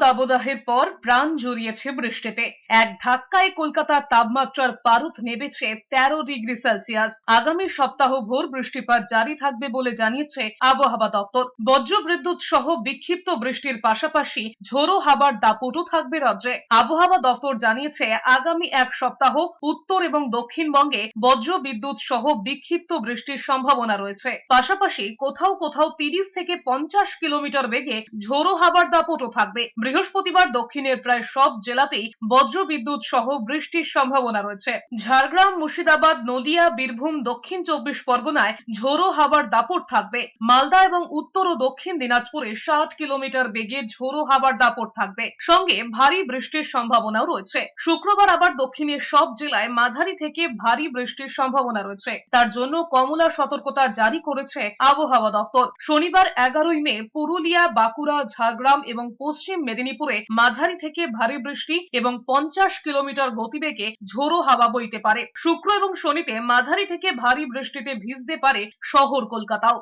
দাবদাহের পর প্রাণ জড়িয়েছে বৃষ্টিতে। এক ধাক্কায় কলকাতার তাপমাত্রার পারদ নেমেছে 13 ডিগ্রি সেলসিয়াস। আগামী সপ্তাহভর বৃষ্টিপাত জারি থাকবে বলে জানিয়েছে আবহাওয়া দপ্তর। বজ্রবিদ্যুৎ সহ বিক্ষিপ্ত বৃষ্টির পাশাপাশি ঝোড়ো হাওয়ার দাপটও থাকবে রাজ্যে। আবহাওয়া দপ্তর জানিয়েছে আগামী এক সপ্তাহ উত্তর এবং দক্ষিণবঙ্গে বজ্রবিদ্যুৎ সহ বিক্ষিপ্ত বৃষ্টির সম্ভাবনা রয়েছে। পাশাপাশি কোথাও কোথাও 30 থেকে 50 কিলোমিটার বেগে ঝোড়ো হাওয়ার দাপটও থাকবে। বৃহস্পতিবার দক্ষিণের প্রায় সব জেলাতেই বজ্রবিদ্যুৎ সহ বৃষ্টির সম্ভাবনা রয়েছে। ঝাড়গ্রাম, মুর্শিদাবাদ, নদিয়া, বীরভূম, দক্ষিণ 24 পরগনায় ঝোড়ো হাওয়ার দাপট থাকবে। মালদা এবং উত্তর ও দক্ষিণ দিনাজপুরে 60 কিলোমিটার বেগে ঝোড়ো হাওয়ার দাপট থাকবে। সঙ্গে ভারী বৃষ্টির সম্ভাবনাও রয়েছে। শুক্রবার আবার দক্ষিণের সব জেলায় মাঝারি থেকে ভারী বৃষ্টির সম্ভাবনা রয়েছে। তার জন্য কমলা সতর্কতা জারি করেছে আবহাওয়া দপ্তর। শনিবার 11ই মে পুরুলিয়া, বাঁকুড়া, ঝাড়গ্রাম এবং পশ্চিম মেদিনীপুরে মাঝারি থেকে ভারী বৃষ্টি এবং 50 কিলোমিটার গতিবেগে ঝোড়ো হাওয়া বইতে পারে। শুক্র এবং শনিতে মাঝারি থেকে ভারী বৃষ্টিতে ভিজতে পারে শহর কলকাতাও।